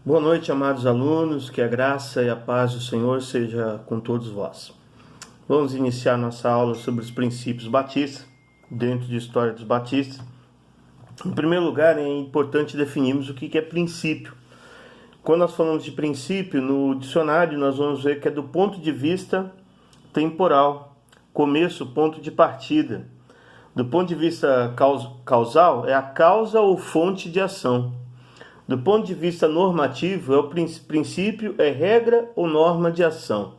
Boa noite, amados alunos, que a graça e a paz do Senhor seja com todos vós. Vamos iniciar nossa aula sobre os princípios batistas, dentro de História dos Batistas. Em primeiro lugar, é importante definirmos o que é princípio. Quando nós falamos de princípio, no dicionário nós vamos ver que é do ponto de vista temporal, começo, ponto de partida. Do ponto de vista causal, é a causa ou fonte de ação. Do ponto de vista normativo, é o princípio, é regra ou norma de ação.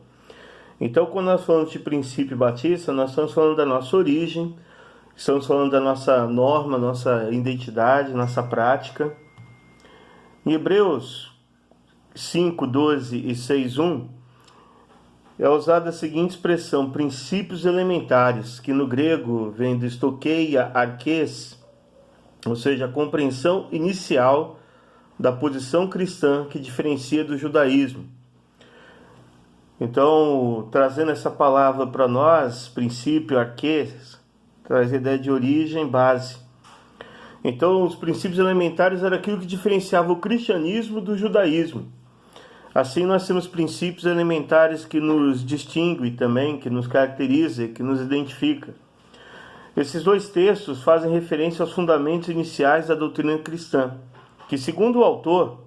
Então, quando nós falamos de princípio batista, nós estamos falando da nossa origem, estamos falando da nossa norma, nossa identidade, nossa prática. Em Hebreus 5, 12 e 6:1, é usada a seguinte expressão, princípios elementares, que no grego vem do stokeia arques, ou seja, a compreensão inicial da posição cristã que diferencia do judaísmo. Então, trazendo essa palavra para nós, princípio, arques, traz a ideia de origem, base. Então, os princípios elementares eram aquilo que diferenciava o cristianismo do judaísmo. Assim, nós temos princípios elementares que nos distinguem também, que nos caracteriza, que nos identifica. Esses dois textos fazem referência aos fundamentos iniciais da doutrina cristã, que, segundo o autor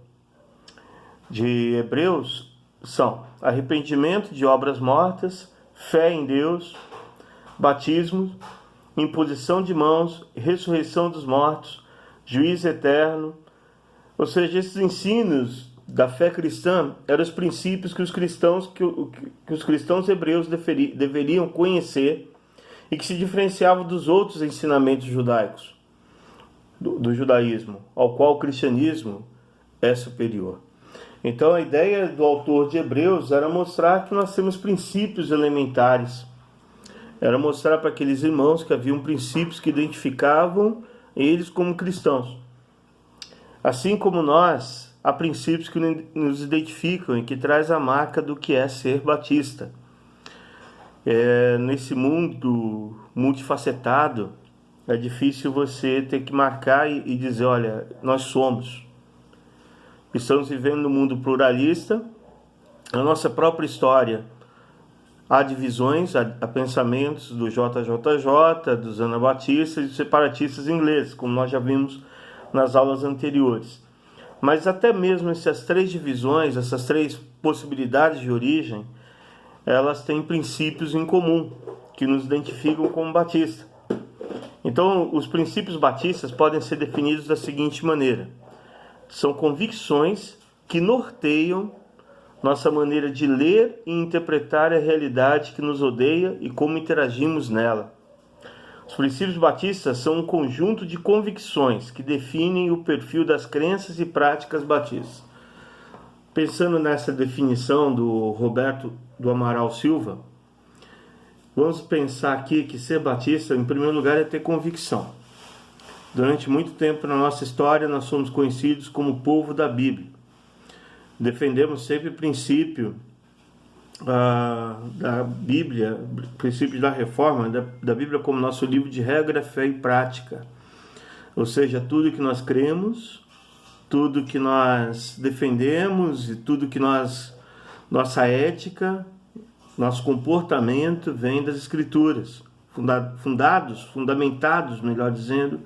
de Hebreus, são arrependimento de obras mortas, fé em Deus, batismo, imposição de mãos, ressurreição dos mortos, juízo eterno. Ou seja, esses ensinos da fé cristã eram os princípios que os cristãos hebreus deveriam conhecer e que se diferenciavam dos outros ensinamentos judaicos, do judaísmo, ao qual o cristianismo é superior. Então a ideia do autor de Hebreus era mostrar que nós temos princípios elementares, era mostrar para aqueles irmãos que haviam princípios que identificavam eles como cristãos. Assim como nós, há princípios que nos identificam e que traz a marca do que é ser batista. Nesse mundo multifacetado, é difícil você ter que marcar e dizer, olha, nós somos. Estamos vivendo num mundo pluralista, na nossa própria história. Há divisões, há pensamentos do JJJ, dos anabatistas e dos separatistas ingleses, como nós já vimos nas aulas anteriores. Mas até mesmo essas três divisões, essas três possibilidades de origem, elas têm princípios em comum, que nos identificam como batista. Então, os princípios batistas podem ser definidos da seguinte maneira. São convicções que norteiam nossa maneira de ler e interpretar a realidade que nos rodeia e como interagimos nela. Os princípios batistas são um conjunto de convicções que definem o perfil das crenças e práticas batistas. Pensando nessa definição do Roberto do Amaral Silva, vamos pensar aqui que ser batista, em primeiro lugar, é ter convicção. Durante muito tempo na nossa história, nós somos conhecidos como o povo da Bíblia. Defendemos sempre o princípio da Bíblia, princípios da reforma, da Bíblia como nosso livro de regra, fé e prática. Ou seja, tudo que nós cremos, tudo que nós defendemos e tudo que nossa ética, nosso comportamento vem das Escrituras, fundamentados, melhor dizendo,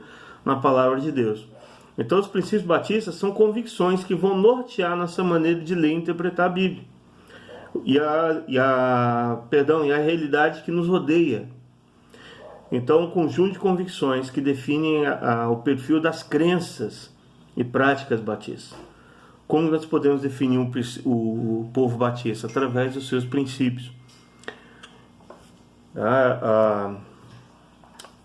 na Palavra de Deus. Então, os princípios batistas são convicções que vão nortear nossa maneira de ler e interpretar a Bíblia. E a realidade que nos rodeia. Então, um conjunto de convicções que definem o perfil das crenças e práticas batistas. Como nós podemos definir o povo batista? Através dos seus princípios.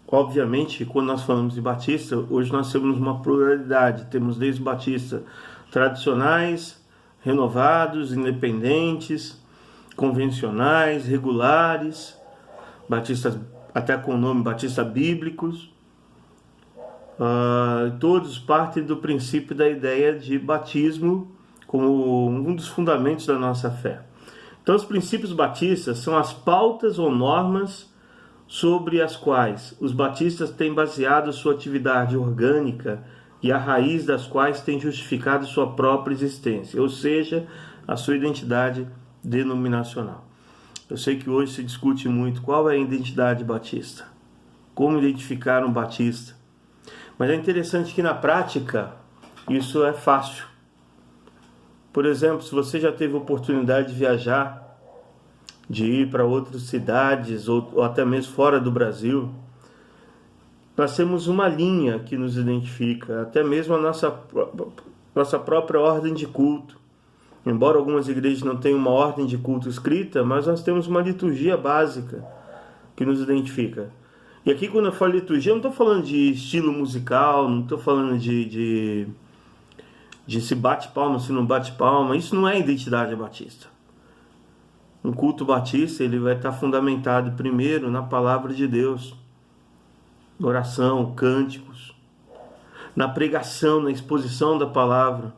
Obviamente, quando nós falamos de batista, hoje nós temos uma pluralidade. Temos desde batistas tradicionais, renovados, independentes, convencionais, regulares, batistas até com o nome batista bíblicos. Todos partem do princípio da ideia de batismo como um dos fundamentos da nossa fé. Então, os princípios batistas são as pautas ou normas sobre as quais os batistas têm baseado sua atividade orgânica e a raiz das quais tem justificado sua própria existência, ou seja, a sua identidade denominacional. Eu sei que hoje se discute muito qual é a identidade batista, como identificar um batista, mas é interessante que na prática isso é fácil. Por exemplo, se você já teve oportunidade de viajar, de ir para outras cidades ou até mesmo fora do Brasil, nós temos uma linha que nos identifica, até mesmo a nossa própria ordem de culto. Embora algumas igrejas não tenham uma ordem de culto escrita, mas nós temos uma liturgia básica que nos identifica. E aqui, quando eu falo liturgia, eu não estou falando de estilo musical, não estou falando de se bate palma, se não bate palma. Isso não é identidade batista. Um culto batista, ele vai estar fundamentado primeiro na palavra de Deus, oração, cânticos, na pregação, na exposição da palavra.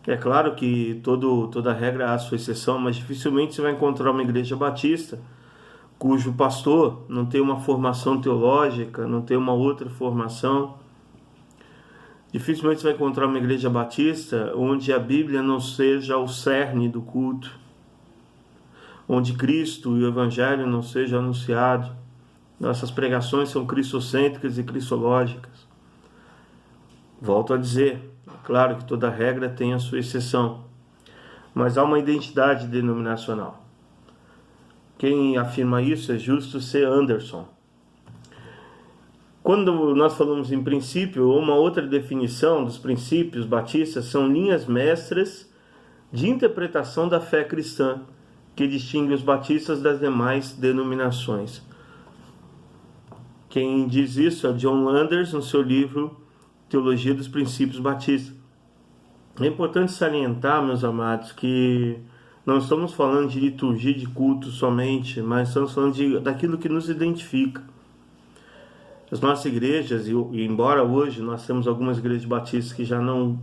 É claro que toda regra há a sua exceção, mas dificilmente você vai encontrar uma igreja batista cujo pastor não tem uma formação teológica, não tem uma outra formação. Dificilmente você vai encontrar uma igreja batista onde a Bíblia não seja o cerne do culto, onde Cristo e o Evangelho não seja anunciado. Nossas pregações são cristocêntricas e cristológicas. Volto a dizer, é claro que toda regra tem a sua exceção, mas há uma identidade denominacional. Quem afirma isso é Justo C. Anderson. Quando nós falamos em princípio, uma outra definição dos princípios batistas são linhas mestras de interpretação da fé cristã, que distingue os batistas das demais denominações. Quem diz isso é John Landers, no seu livro Teologia dos Princípios Batistas. É importante salientar, meus amados, que não estamos falando de liturgia de culto somente, mas estamos falando daquilo que nos identifica. As nossas igrejas, e embora hoje nós temos algumas igrejas batistas que já não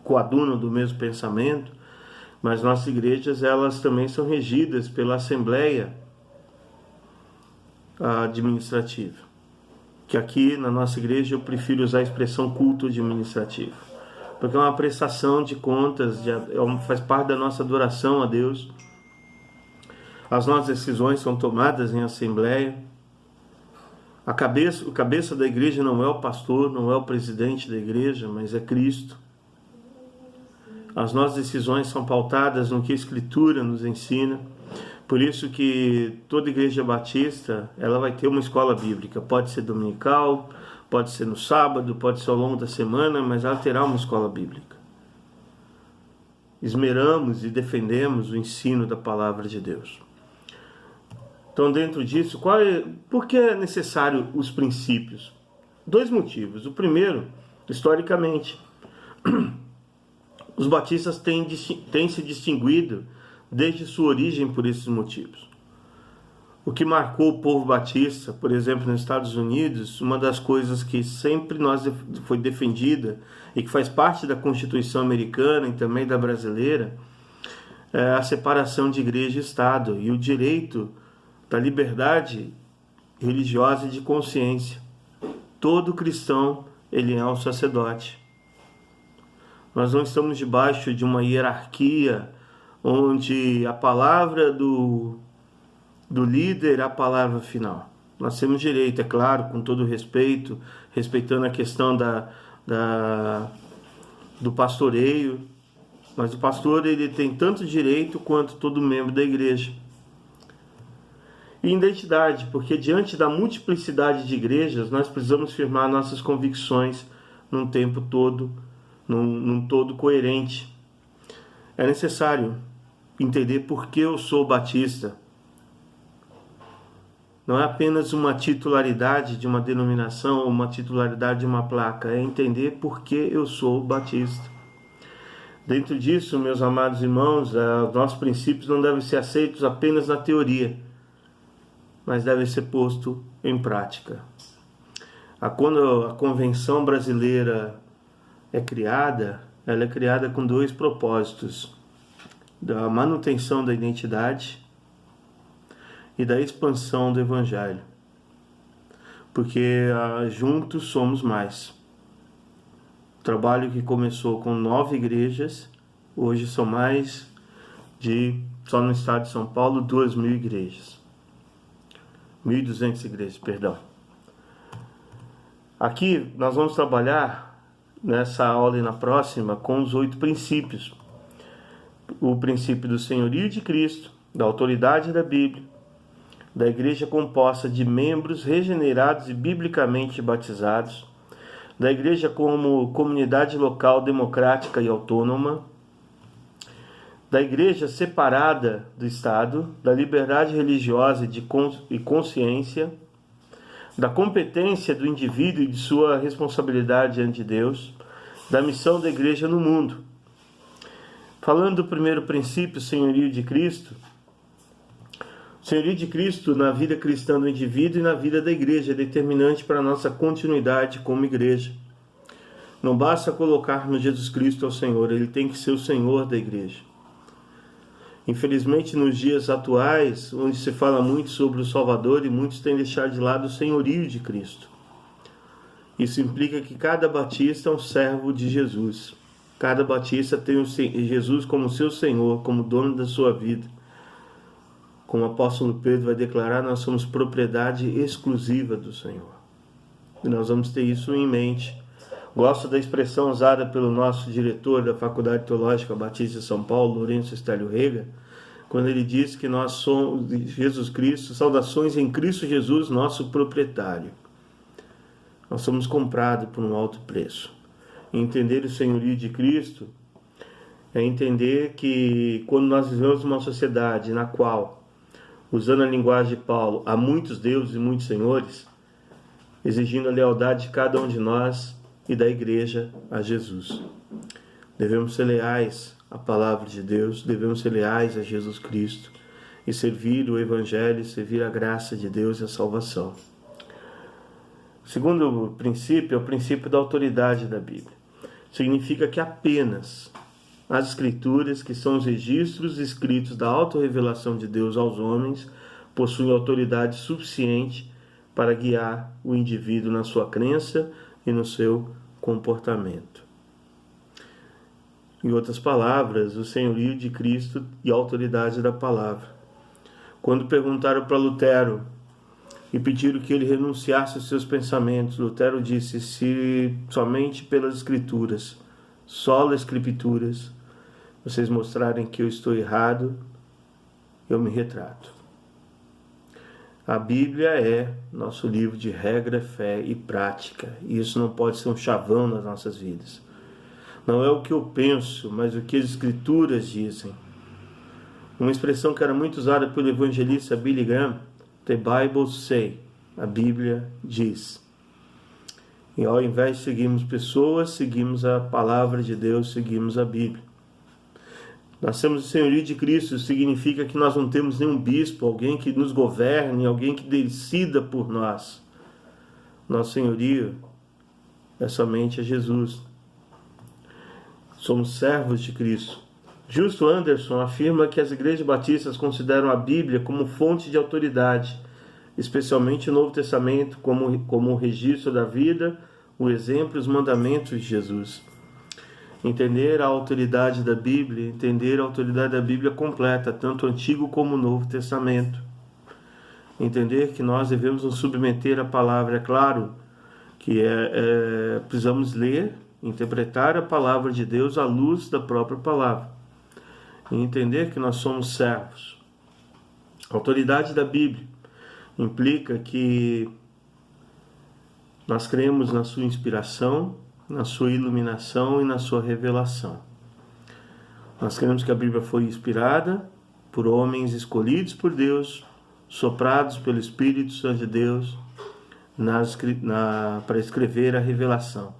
coadunam do mesmo pensamento, mas nossas igrejas, elas também são regidas pela Assembleia Administrativa. Que aqui na nossa igreja eu prefiro usar a expressão culto administrativo, porque é uma prestação de contas, faz parte da nossa adoração a Deus. As nossas decisões são tomadas em assembleia. O cabeça da igreja não é o pastor, não é o presidente da igreja, mas é Cristo. As nossas decisões são pautadas no que a Escritura nos ensina. Por isso que toda igreja batista, ela vai ter uma escola bíblica. Pode ser dominical, pode ser no sábado, pode ser ao longo da semana, mas ela terá uma escola bíblica. Esmeramos e defendemos o ensino da palavra de Deus. Então, dentro disso, por que é necessário os princípios? 2 motivos. O primeiro, historicamente, os batistas têm se distinguido desde sua origem por esses motivos. O que marcou o povo batista, por exemplo, nos Estados Unidos, uma das coisas que sempre foi defendida e que faz parte da Constituição americana e também da brasileira, é a separação de igreja e Estado e o direito da liberdade religiosa e de consciência. Todo cristão, ele é um sacerdote. Nós não estamos debaixo de uma hierarquia onde a palavra do líder é a palavra final. Nós temos direito, é claro, com todo respeito, respeitando a questão do pastoreio, mas o pastor, ele tem tanto direito quanto todo membro da igreja. E identidade, porque diante da multiplicidade de igrejas, nós precisamos firmar nossas convicções num tempo todo, num todo coerente. É necessário entender por que eu sou batista. Não é apenas uma titularidade de uma denominação ou uma titularidade de uma placa, é entender por que eu sou batista. Dentro disso, meus amados irmãos, nossos princípios não devem ser aceitos apenas na teoria, mas devem ser postos em prática. Quando a Convenção Brasileira é criada, ela é criada com 2 propósitos: da manutenção da identidade e da expansão do Evangelho. porque juntos somos mais. O trabalho que começou com 9 igrejas, hoje são mais só no estado de São Paulo, 2.000 igrejas. 1.200 igrejas, perdão. Aqui nós vamos trabalhar nessa aula e na próxima com os 8 princípios. O princípio do senhorio de Cristo, da autoridade da Bíblia, da igreja composta de membros regenerados e biblicamente batizados, da igreja como comunidade local democrática e autônoma, da igreja separada do Estado, da liberdade religiosa e consciência, da competência do indivíduo e de sua responsabilidade diante de Deus, da missão da igreja no mundo. Falando do primeiro princípio, o senhorio de Cristo, o senhorio de Cristo na vida cristã do indivíduo e na vida da igreja é determinante para a nossa continuidade como igreja. Não basta colocarmos Jesus Cristo ao Senhor, Ele tem que ser o Senhor da igreja. Infelizmente, nos dias atuais, onde se fala muito sobre o Salvador e muitos têm deixado de lado o senhorio de Cristo. Isso implica que cada batista é um servo de Jesus. Cada batista tem Jesus como seu Senhor, como dono da sua vida. Como o apóstolo Pedro vai declarar, nós somos propriedade exclusiva do Senhor. E nós vamos ter isso em mente. Gosto da expressão usada pelo nosso diretor da Faculdade Teológica Batista de São Paulo, Lourenço Estélio Rega, quando ele diz que nós somos Jesus Cristo, saudações em Cristo Jesus, nosso proprietário. Nós somos comprados por um alto preço. E entender o senhorio de Cristo é entender que quando nós vivemos uma sociedade na qual, usando a linguagem de Paulo, há muitos deuses e muitos senhores, exigindo a lealdade de cada um de nós e da igreja a Jesus. Devemos ser leais à palavra de Deus, devemos ser leais a Jesus Cristo e servir o Evangelho, servir a graça de Deus e a salvação. O segundo princípio é o princípio da autoridade da Bíblia. Significa que apenas as Escrituras, que são os registros escritos da autorrevelação de Deus aos homens, possuem autoridade suficiente para guiar o indivíduo na sua crença e no seu comportamento. Em outras palavras, o senhorio de Cristo e a autoridade da palavra. Quando perguntaram para Lutero e pediram que ele renunciasse aos seus pensamentos, Lutero disse: se somente pelas Escrituras, sola Escrituras, vocês mostrarem que eu estou errado, eu me retrato. A Bíblia é nosso livro de regra, fé e prática. E isso não pode ser um chavão nas nossas vidas. Não é o que eu penso, mas o que as Escrituras dizem. Uma expressão que era muito usada pelo evangelista Billy Graham, The Bible say, a Bíblia diz. E ao invés de seguirmos pessoas, seguimos a palavra de Deus, seguimos a Bíblia. Nós temos o senhorio de Cristo, significa que nós não temos nenhum bispo, alguém que nos governe, alguém que decida por nós. Nosso senhorio é somente a Jesus. Somos servos de Cristo. Justo Anderson afirma que as igrejas batistas consideram a Bíblia como fonte de autoridade, especialmente o Novo Testamento, como o registro da vida, o exemplo e os mandamentos de Jesus. Entender a autoridade da Bíblia, entender a autoridade da Bíblia completa, tanto o Antigo como o Novo Testamento. Entender que nós devemos nos submeter à palavra, é claro que precisamos ler, interpretar a palavra de Deus à luz da própria palavra. E entender que nós somos servos. A autoridade da Bíblia implica que nós cremos na sua inspiração, na sua iluminação e na sua revelação. Nós cremos que a Bíblia foi inspirada por homens escolhidos por Deus, soprados pelo Espírito Santo de Deus para escrever a revelação.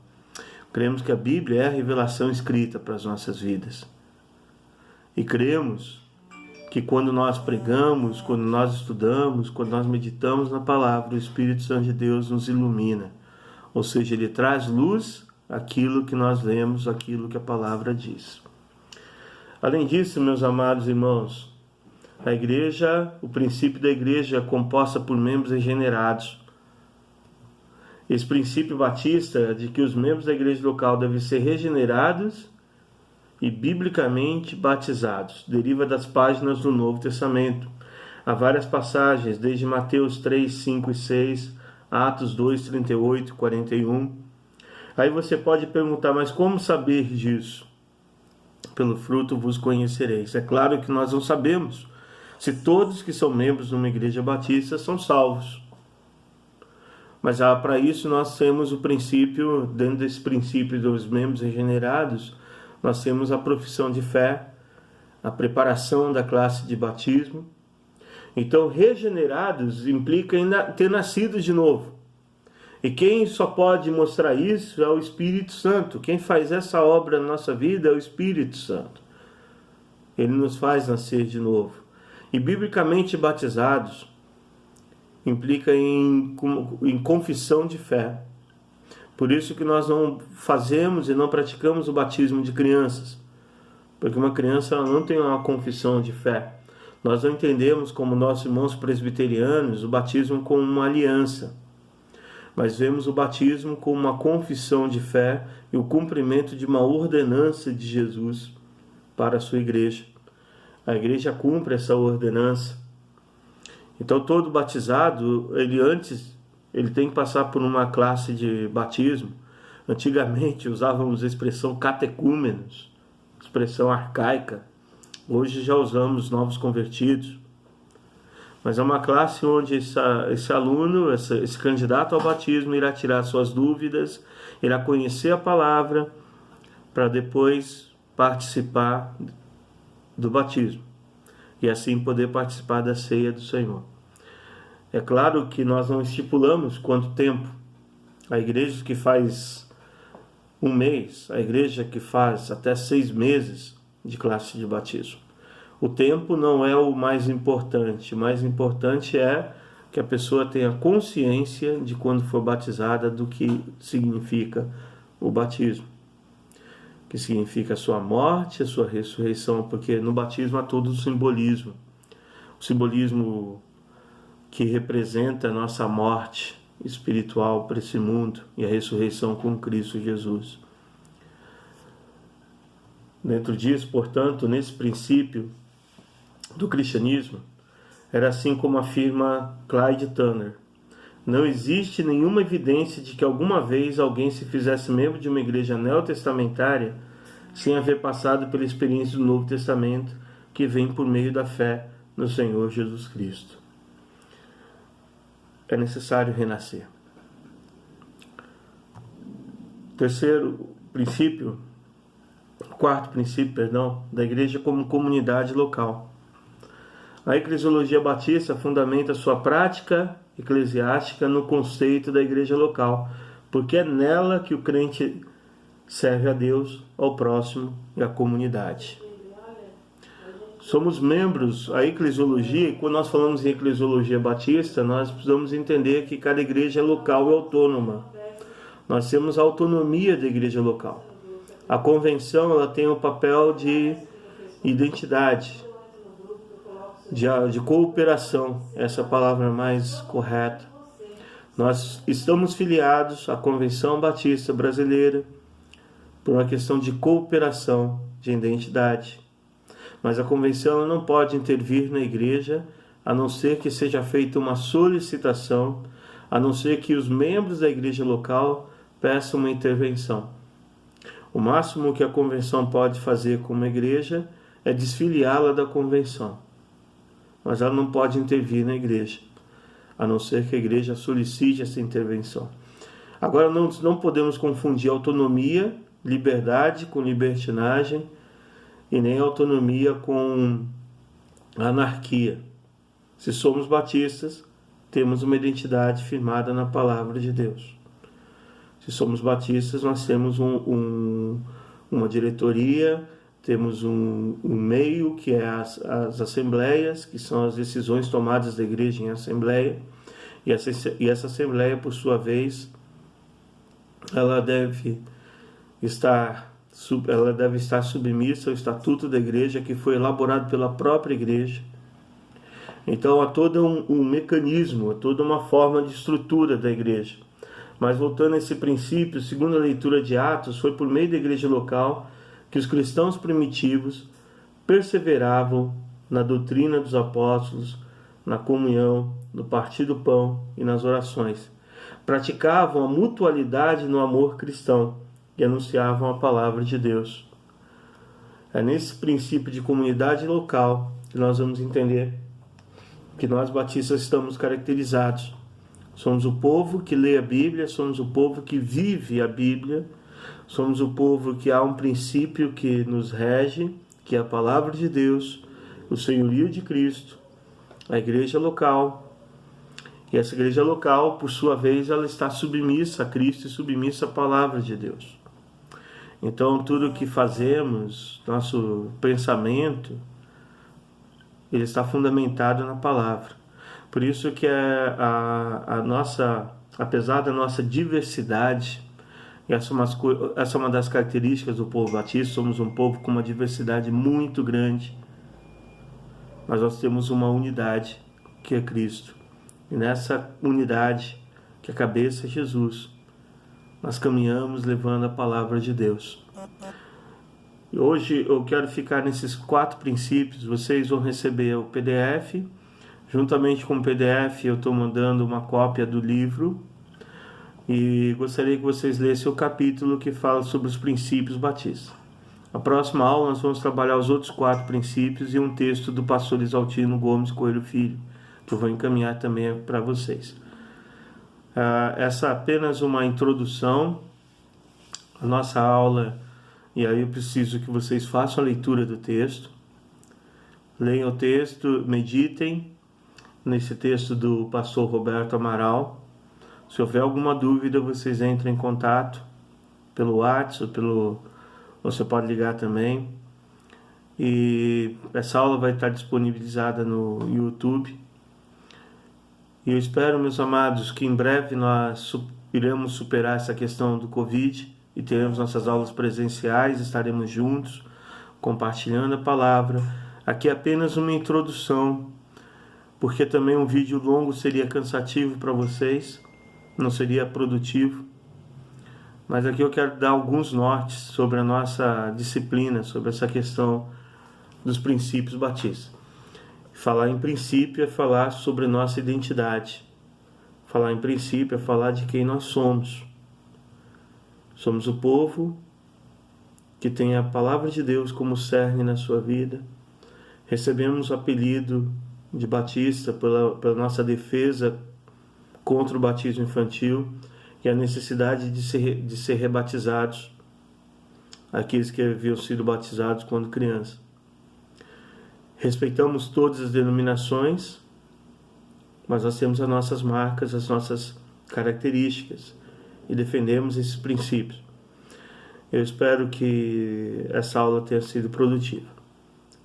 Cremos que a Bíblia é a revelação escrita para as nossas vidas. E cremos que quando nós pregamos, quando nós estudamos, quando nós meditamos na palavra, o Espírito Santo de Deus nos ilumina. Ou seja, ele traz luz àquilo que nós lemos, àquilo que a palavra diz. Além disso, meus amados irmãos, a igreja, o princípio da igreja é composta por membros regenerados. Esse princípio batista de que os membros da igreja local devem ser regenerados e biblicamente batizados deriva das páginas do Novo Testamento. Há várias passagens, desde Mateus 3, 5 e 6, Atos 2, 38 e 41. Aí você pode perguntar, mas como saber disso? Pelo fruto vos conhecereis. É claro que nós não sabemos se todos que são membros de uma igreja batista são salvos. Mas para isso nós temos o princípio, dentro desse princípio dos membros regenerados, nós temos a profissão de fé, a preparação da classe de batismo. Então, regenerados implica em ter nascido de novo. E quem só pode mostrar isso é o Espírito Santo. Quem faz essa obra na nossa vida é o Espírito Santo. Ele nos faz nascer de novo. E biblicamente batizados implica em confissão de fé. Por isso que nós não fazemos e não praticamos o batismo de crianças. Porque uma criança ela não tem uma confissão de fé. Nós não entendemos, como nossos irmãos presbiterianos, o batismo como uma aliança. Mas vemos o batismo como uma confissão de fé e o cumprimento de uma ordenança de Jesus para a sua igreja. A igreja cumpre essa ordenança. Então todo batizado, ele tem que passar por uma classe de batismo. Antigamente usávamos a expressão catecúmenos, expressão arcaica. Hoje já usamos novos convertidos. Mas é uma classe onde esse aluno, esse candidato ao batismo, irá tirar suas dúvidas, irá conhecer a palavra, para depois participar do batismo. E assim poder participar da ceia do Senhor. É claro que nós não estipulamos quanto tempo. A igreja que faz 1 mês, a igreja que faz até 6 meses de classe de batismo. O tempo não é o mais importante. O mais importante é que a pessoa tenha consciência de quando for batizada do que significa o batismo. Que significa a sua morte, a sua ressurreição, porque no batismo há todo o simbolismo. O simbolismo que representa a nossa morte espiritual para esse mundo e a ressurreição com Cristo Jesus. Dentro disso, portanto, nesse princípio do cristianismo, era assim como afirma Clyde Turner: não existe nenhuma evidência de que alguma vez alguém se fizesse membro de uma igreja neotestamentária sem haver passado pela experiência do Novo Testamento, que vem por meio da fé no Senhor Jesus Cristo. É necessário renascer. Quarto princípio, da igreja como comunidade local. A eclesiologia batista fundamenta sua prática eclesiástica no conceito da igreja local, porque é nela que o crente serve a Deus, ao próximo e à comunidade. Somos membros, a eclesiologia, e quando nós falamos em eclesiologia batista, nós precisamos entender que cada igreja é local e autônoma. Nós temos a autonomia da igreja local. A convenção ela tem o papel de identidade, de cooperação, essa palavra mais correta. Nós estamos filiados à Convenção Batista Brasileira por uma questão de cooperação, de identidade. Mas a convenção não pode intervir na igreja, a não ser que seja feita uma solicitação, a não ser que os membros da igreja local peçam uma intervenção. O máximo que a convenção pode fazer com uma igreja é desfiliá-la da convenção. Mas ela não pode intervir na igreja, a não ser que a igreja solicite essa intervenção. Agora, não podemos confundir autonomia, liberdade com libertinagem, e nem autonomia com anarquia. Se somos batistas, temos uma identidade firmada na palavra de Deus. Se somos batistas, nós temos uma diretoria, temos um meio, que é as assembleias, que são as decisões tomadas da igreja em assembleia, e essa assembleia, por sua vez, ela deve estar submissa ao estatuto da igreja, que foi elaborado pela própria igreja. Então há todo um mecanismo, há toda uma forma de estrutura da igreja. Mas voltando a esse princípio, segundo a leitura de Atos, foi por meio da igreja local que os cristãos primitivos perseveravam na doutrina dos apóstolos, na comunhão, no partir do pão e nas orações. Praticavam a mutualidade no amor cristão e anunciavam a palavra de Deus. É nesse princípio de comunidade local que nós vamos entender que nós batistas estamos caracterizados. Somos o povo que lê a Bíblia, somos o povo que vive a Bíblia, somos o povo que há um princípio que nos rege, que é a palavra de Deus, o senhorio de Cristo, a igreja local. E essa igreja local, por sua vez, ela está submissa a Cristo e submissa à palavra de Deus. Então, tudo o que fazemos, nosso pensamento, ele está fundamentado na palavra. Por isso que a nossa, apesar da nossa diversidade, essa é uma das características do povo batista, somos um povo com uma diversidade muito grande, mas nós temos uma unidade, que é Cristo. E nessa unidade, que a cabeça é Jesus, nós caminhamos levando a palavra de Deus. E hoje eu quero ficar nesses 4 princípios. Vocês vão receber o PDF. Juntamente com o PDF eu estou mandando uma cópia do livro. E gostaria que vocês lessem o capítulo que fala sobre os princípios batistas. Na próxima aula nós vamos trabalhar os outros 4 princípios e um texto do pastor Isaltino Gomes Coelho Filho, que eu vou encaminhar também para vocês. Essa é apenas uma introdução à nossa aula, e aí eu preciso que vocês façam a leitura do texto, leiam o texto, meditem nesse texto do pastor Roberto Amaral. Se houver alguma dúvida, vocês entrem em contato pelo WhatsApp, você pode ligar também. E essa aula vai estar disponibilizada no YouTube. E eu espero, meus amados, que em breve nós iremos superar essa questão do Covid e teremos nossas aulas presenciais, estaremos juntos, compartilhando a palavra. Aqui é apenas uma introdução, porque também um vídeo longo seria cansativo para vocês, não seria produtivo. Mas aqui eu quero dar alguns nortes sobre a nossa disciplina, sobre essa questão dos princípios batistas. Falar em princípio é falar sobre nossa identidade. Falar em princípio é falar de quem nós somos. Somos o povo que tem a palavra de Deus como cerne na sua vida. Recebemos o apelido de batista pela nossa defesa contra o batismo infantil e a necessidade de ser rebatizados, aqueles que haviam sido batizados quando crianças. Respeitamos todas as denominações, mas nós temos as nossas marcas, as nossas características e defendemos esses princípios. Eu espero que essa aula tenha sido produtiva.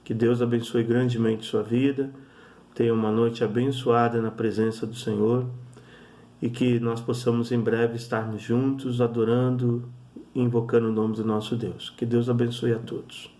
Que Deus abençoe grandemente sua vida, tenha uma noite abençoada na presença do Senhor e que nós possamos em breve estarmos juntos, adorando e invocando o nome do nosso Deus. Que Deus abençoe a todos.